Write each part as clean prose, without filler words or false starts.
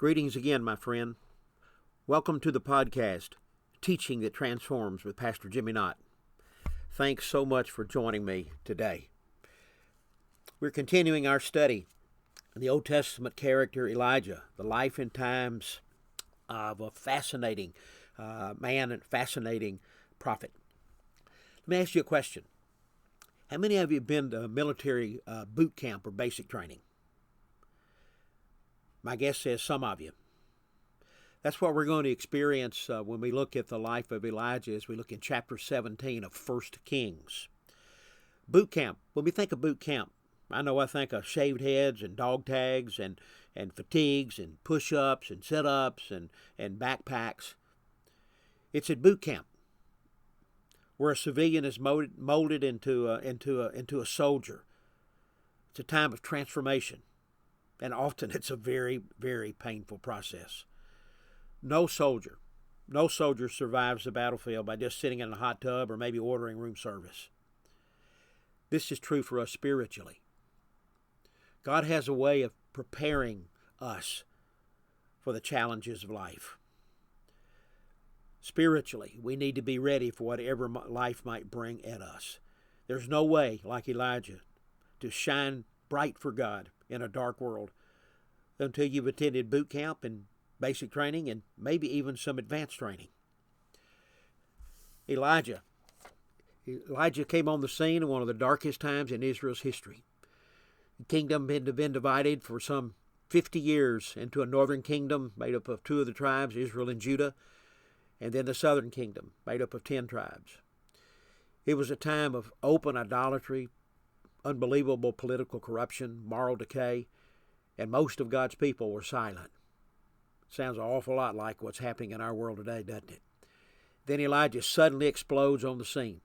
Greetings again, my friend. Welcome to the podcast, Teaching That Transforms with Pastor Jimmy Knott. Thanks so much for joining me today. We're continuing our study of the Old Testament character Elijah, the life and times of a fascinating man and fascinating prophet. Let me ask you a question. How many of you have been to military boot camp or basic training? My guess says some of you. That's what we're going to experience when we look at the life of Elijah as we look in chapter 17 of 1 Kings. Boot camp. When we think of boot camp, I think of shaved heads and dog tags and fatigues and push-ups and sit-ups and backpacks. It's at boot camp where a civilian is molded into a soldier. It's a time of transformation. And often it's a very, very painful process. No soldier survives the battlefield by just sitting in a hot tub or maybe ordering room service. This is true for us spiritually. God has a way of preparing us for the challenges of life. Spiritually, we need to be ready for whatever life might bring at us. There's no way, like Elijah, to shine bright for God in a dark world until you've attended boot camp and basic training and maybe even some advanced training. Elijah came on the scene in one of the darkest times in Israel's history. The kingdom had been divided for some 50 years into a northern kingdom made up of two of the tribes, Israel and Judah, and then the southern kingdom made up of 10 tribes. It was a time of open idolatry, unbelievable political corruption, moral decay, and most of God's people were silent. Sounds an awful lot like what's happening in our world today, doesn't it? Then Elijah suddenly explodes on the scene,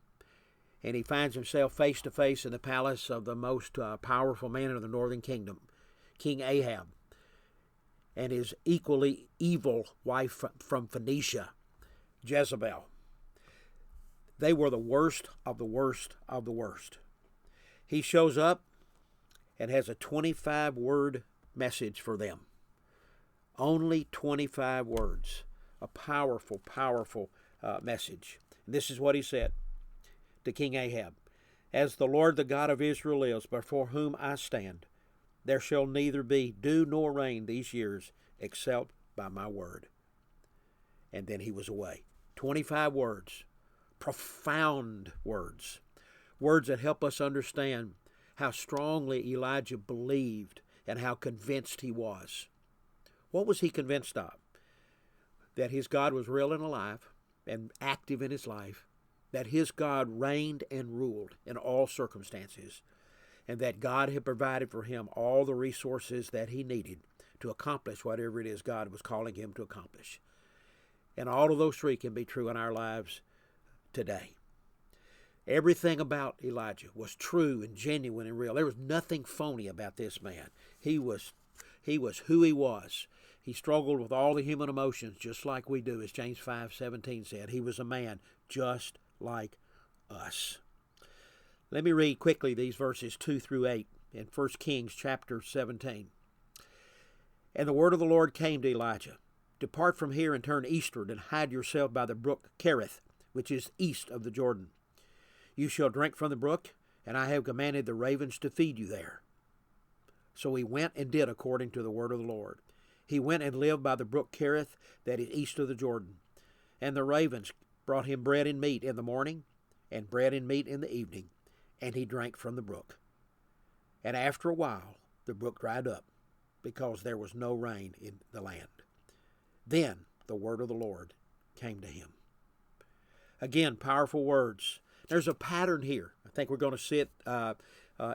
and he finds himself face to face in the palace of the most powerful man in the northern kingdom, King Ahab, and his equally evil wife from Phoenicia, Jezebel. They were the worst of the worst of the worst. He shows up and has a 25-word message for them. Only 25 words. A powerful, powerful message. And this is what he said to King Ahab. As the Lord, the God of Israel lives, before whom I stand, there shall neither be dew nor rain these years, except by my word. And then he was away. 25 words. Profound words. Words that help us understand how strongly Elijah believed and how convinced he was. What was he convinced of? That his God was real and alive and active in his life, that his God reigned and ruled in all circumstances, and that God had provided for him all the resources that he needed to accomplish whatever it is God was calling him to accomplish. And all of those three can be true in our lives today. Everything about Elijah was true and genuine and real. There was nothing phony about this man. He was who he was. He struggled with all the human emotions just like we do, as James 5:17 said. He was a man just like us. Let me read quickly these verses 2 through 8 in 1 Kings chapter 17. And the word of the Lord came to Elijah. Depart from here and turn eastward and hide yourself by the brook Cherith, which is east of the Jordan. You shall drink from the brook, and I have commanded the ravens to feed you there. So he went and did according to the word of the Lord. He went and lived by the brook Cherith, that is east of the Jordan. And the ravens brought him bread and meat in the morning, and bread and meat in the evening, and he drank from the brook. And after a while, the brook dried up, because there was no rain in the land. Then the word of the Lord came to him. Again, powerful words. There's a pattern here. I think we're going to see it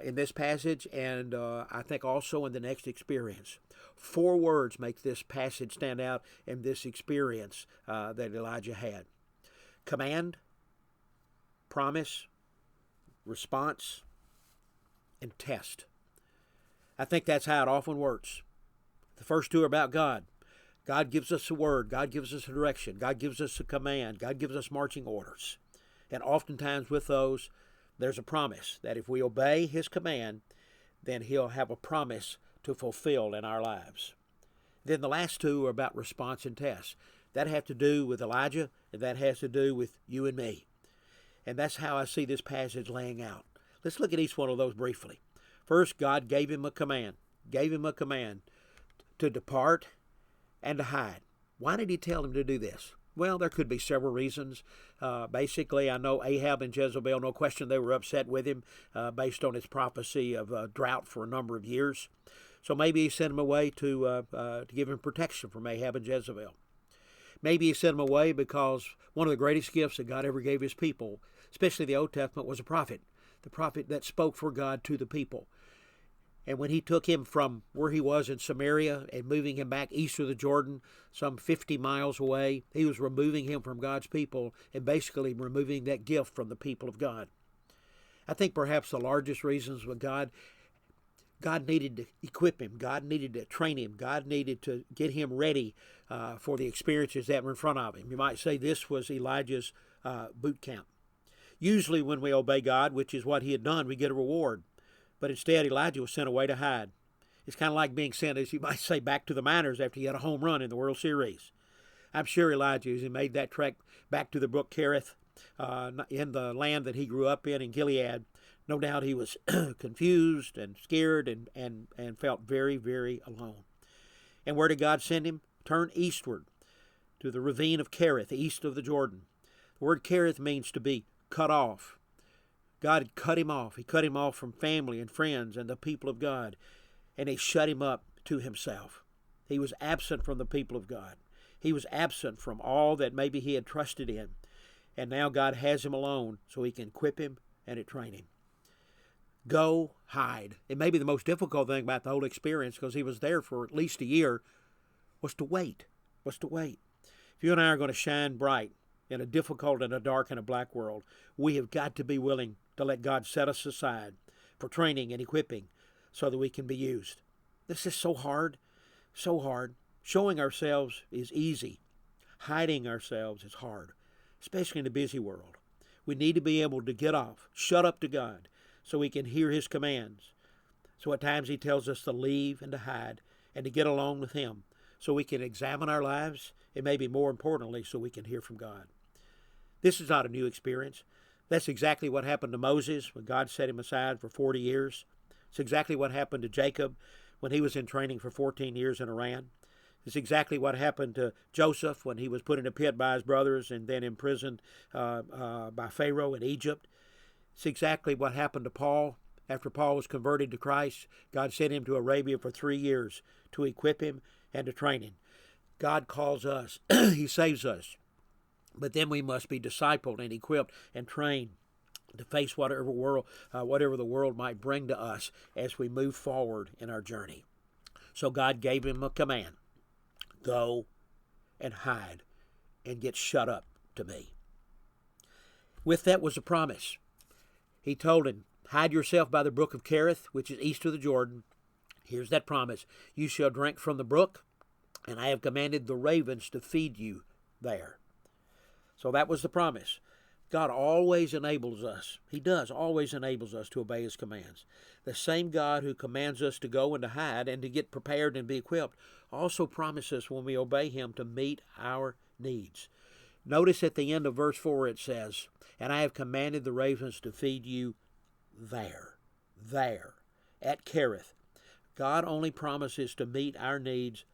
in this passage, and I think also in the next experience. 4 words make this passage stand out in this experience that Elijah had. Command, promise, response, and test. I think that's how it often works. The first 2 are about God. God gives us a word. God gives us a direction. God gives us a command. God gives us marching orders. And oftentimes with those, there's a promise that if we obey his command, then he'll have a promise to fulfill in our lives. Then the last two are about response and test. That have to do with Elijah, and that has to do with you and me. And that's how I see this passage laying out. Let's look at each one of those briefly. First, God gave him a command. Gave him a command to depart and to hide. Why did he tell him to do this? Well, there could be several reasons. Basically, I know Ahab and Jezebel, no question they were upset with him based on his prophecy of drought for a number of years. So maybe he sent him away to give him protection from Ahab and Jezebel. Maybe he sent him away because one of the greatest gifts that God ever gave his people, especially the Old Testament, was a prophet. The prophet that spoke for God to the people. And when he took him from where he was in Samaria and moving him back east of the Jordan, some 50 miles away, he was removing him from God's people and basically removing that gift from the people of God. I think perhaps the largest reasons was God needed to equip him. God needed to train him. God needed to get him ready for the experiences that were in front of him. You might say this was Elijah's boot camp. Usually when we obey God, which is what he had done, we get a reward. But instead, Elijah was sent away to hide. It's kind of like being sent, as you might say, back to the minors after he had a home run in the World Series. I'm sure Elijah, as he made that trek back to the brook Kerith, in the land that he grew up in Gilead, no doubt he was confused and scared and felt very, very alone. And where did God send him? Turn eastward to the ravine of Kerith, east of the Jordan. The word Kerith means to be cut off. God had cut him off. He cut him off from family and friends and the people of God, and he shut him up to himself. He was absent from the people of God. He was absent from all that maybe he had trusted in, and now God has him alone so he can equip him and to train him. Go hide. It may be the most difficult thing about the whole experience, because he was there for at least a year, was to wait. If you and I are going to shine bright in a difficult and a dark and a black world, we have got to be willing to let God set us aside for training and equipping so that we can be used. This is so hard, so hard. Showing ourselves is easy. Hiding ourselves is hard, especially in the busy world. We need to be able to get off, shut up to God, so we can hear his commands. So at times he tells us to leave and to hide and to get along with him so we can examine our lives, and maybe more importantly, so we can hear from God. This is not a new experience. That's exactly what happened to Moses when God set him aside for 40 years. It's exactly what happened to Jacob when he was in training for 14 years in Iran. It's exactly what happened to Joseph when he was put in a pit by his brothers and then imprisoned by Pharaoh in Egypt. It's exactly what happened to Paul. After Paul was converted to Christ, God sent him to Arabia for 3 years to equip him and to train him. God calls us. He saves us. But then we must be discipled and equipped and trained to face whatever the world might bring to us as we move forward in our journey. So God gave him a command. Go and hide and get shut up to me. With that was a promise. He told him, hide yourself by the brook of Kerith, which is east of the Jordan. Here's that promise. You shall drink from the brook, and I have commanded the ravens to feed you there. So that was the promise. God always enables us. He does always enables us to obey his commands. The same God who commands us to go and to hide and to get prepared and be equipped also promises when we obey him to meet our needs. Notice at the end of verse 4 it says, and I have commanded the ravens to feed you there, at Kerith. God only promises to meet our needs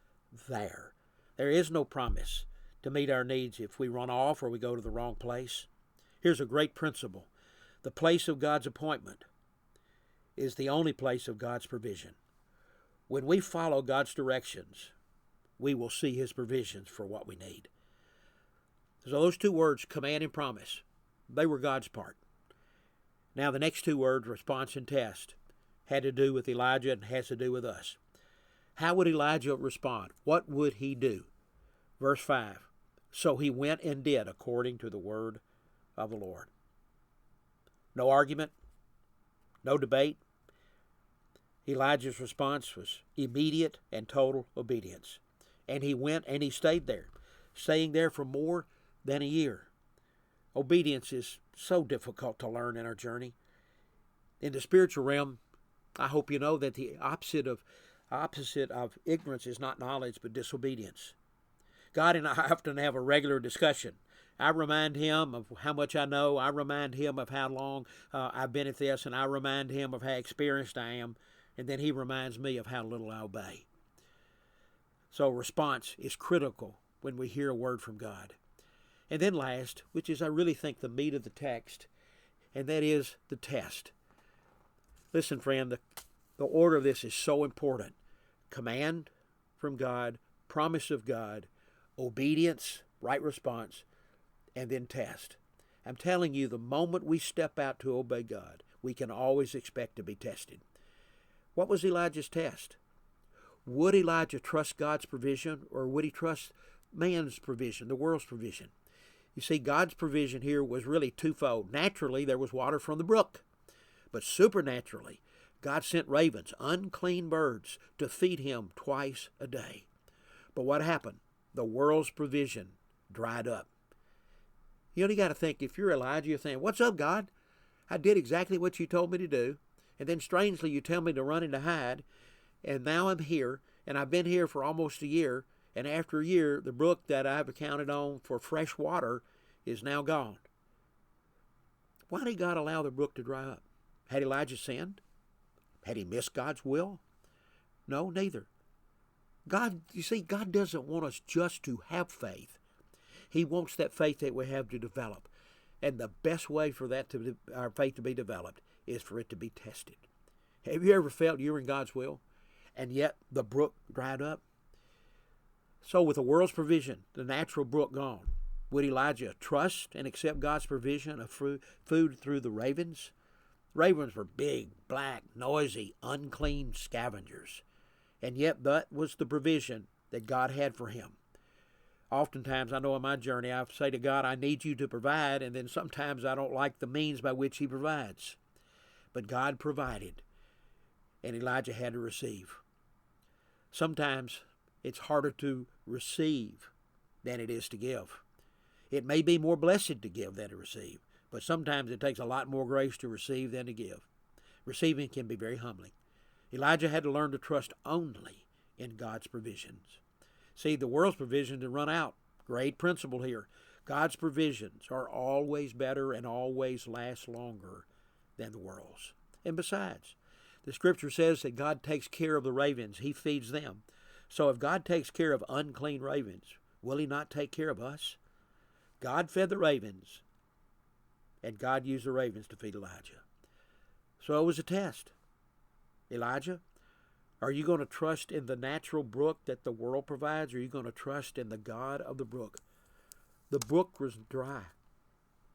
there. There is no promise to meet our needs if we run off or we go to the wrong place. Here's a great principle. The place of God's appointment is the only place of God's provision. When we follow God's directions, we will see his provisions for what we need. So those two words, command and promise, they were God's part. Now the next two words, response and test, had to do with Elijah and has to do with us. How would Elijah respond? What would he do? Verse 5, so he went and did according to the word of the Lord. No argument, no debate. Elijah's response was immediate and total obedience. And he went and he stayed there, staying there for more than a year. Obedience is so difficult to learn in our journey. In the spiritual realm, I hope you know that the opposite of Opposite of ignorance is not knowledge, but disobedience. God and I often have a regular discussion. I remind him of how much I know. I remind him of how long I've been at this, and I remind him of how experienced I am. And then he reminds me of how little I obey. So response is critical when we hear a word from God. And then last, which is I really think the meat of the text, and that is the test. Listen, friend, the order of this is so important. Command from God, promise of God, obedience, right response, and then test. I'm telling you, the moment we step out to obey God, we can always expect to be tested. What was Elijah's test? Would Elijah trust God's provision, or would he trust man's provision, the world's provision? You see, God's provision here was really twofold. Naturally, there was water from the brook. But supernaturally, God sent ravens, unclean birds, to feed him twice a day. But what happened? The world's provision dried up. You got to think, if you're Elijah, you're thinking, what's up, God? I did exactly what you told me to do. And then strangely, you tell me to run and to hide. And now I'm here, and I've been here for almost a year. And after a year, the brook that I've counted on for fresh water is now gone. Why did God allow the brook to dry up? Had Elijah sinned? Had he missed God's will? No, neither. God, you see, God doesn't want us just to have faith. He wants that faith that we have to develop. And the best way for our faith to be developed is for it to be tested. Have you ever felt you were in God's will, and yet the brook dried up? So with the world's provision, the natural brook gone, would Elijah trust and accept God's provision of food through the ravens? Ravens were big, black, noisy, unclean scavengers. And yet that was the provision that God had for him. Oftentimes, I know in my journey, I say to God, I need you to provide, and then sometimes I don't like the means by which he provides. But God provided, and Elijah had to receive. Sometimes it's harder to receive than it is to give. It may be more blessed to give than to receive, but sometimes it takes a lot more grace to receive than to give. Receiving can be very humbling. Elijah had to learn to trust only in God's provisions. See, the world's provisions have run out. Great principle here. God's provisions are always better and always last longer than the world's. And besides, the scripture says that God takes care of the ravens. He feeds them. So if God takes care of unclean ravens, will he not take care of us? God fed the ravens, and God used the ravens to feed Elijah. So it was a test. Elijah, are you going to trust in the natural brook that the world provides, or are you going to trust in the God of the brook? The brook was dry.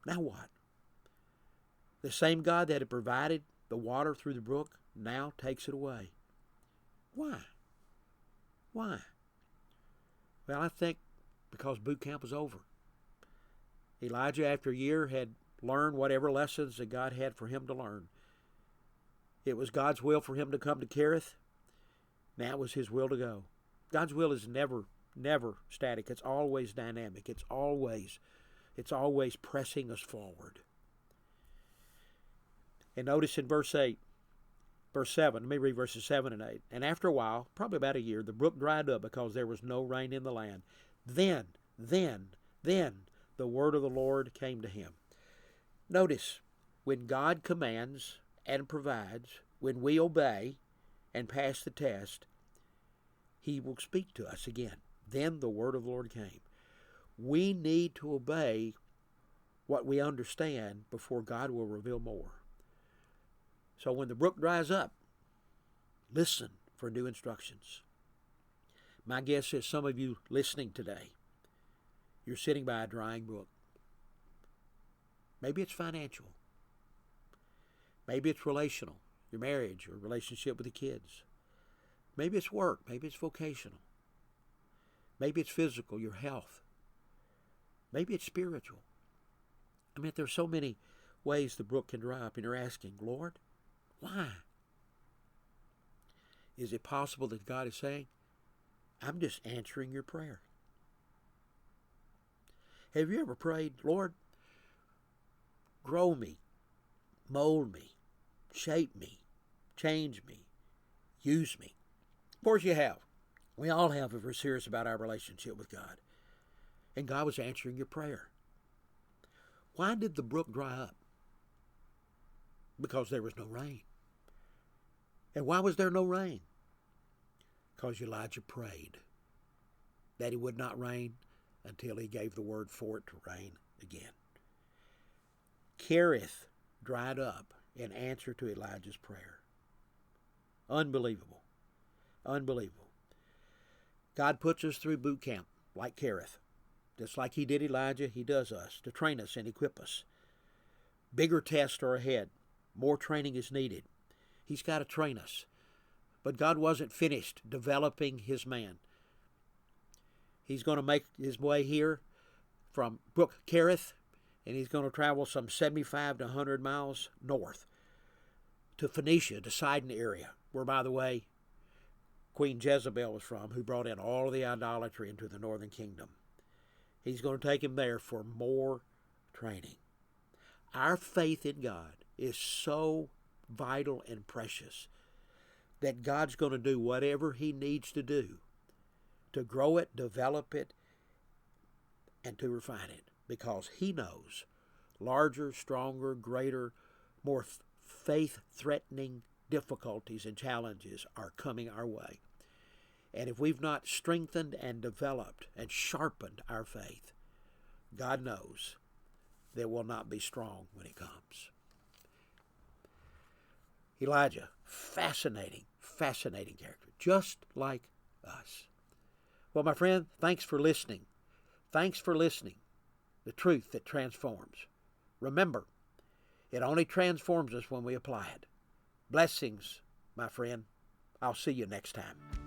Now what? The same God that had provided the water through the brook now takes it away. Why? Why? Well, I think because boot camp was over. Elijah, after a year, had learned whatever lessons that God had for him to learn. It was God's will for him to come to Kerith. Now it was his will to go. God's will is never static. It's always dynamic. It's always pressing us forward. And notice in verse 7, let me read verses 7 and 8. And after a while, probably about a year, the brook dried up because there was no rain in the land. Then, the word of the Lord came to him. Notice, when God commands and provides, when we obey and pass the test, he will speak to us again. Then the word of the Lord came. We need to obey what we understand before God will reveal more. So when the brook dries up, listen for new instructions. My guess is some of you listening today, you're sitting by a drying brook. Maybe it's financial. Maybe it's relational, your marriage or relationship with the kids. Maybe it's work. Maybe it's vocational. Maybe it's physical, your health. Maybe it's spiritual. I mean, there's so many ways the brook can dry up, and you're asking, Lord, why? Is it possible that God is saying, I'm just answering your prayer? Have you ever prayed, Lord, grow me, mold me, shape me, change me, use me? Of course you have. We all have if we're serious about our relationship with God. And God was answering your prayer. Why did the brook dry up? Because there was no rain. And why was there no rain? Because Elijah prayed that it would not rain until he gave the word for it to rain again. Kerith dried up in answer to Elijah's prayer. Unbelievable. Unbelievable. God puts us through boot camp like Kerith. Just like he did Elijah, he does us to train us and equip us. Bigger tests are ahead. More training is needed. He's got to train us. But God wasn't finished developing his man. He's going to make his way here from Brook Kerith, and he's going to travel some 75 to 100 miles north to Phoenicia, the Sidon area, where, by the way, Queen Jezebel was from, who brought in all of the idolatry into the northern kingdom. He's going to take him there for more training. Our faith in God is so vital and precious that God's going to do whatever he needs to do to grow it, develop it, and to refine it, because he knows larger, stronger, greater, more faith-threatening difficulties and challenges are coming our way. And if we've not strengthened and developed and sharpened our faith, God knows that we'll not be strong when it comes. Elijah, fascinating, fascinating character, just like us. Well, my friend, thanks for listening. Thanks for listening. The truth that transforms. Remember, it only transforms us when we apply it. Blessings, my friend. I'll see you next time.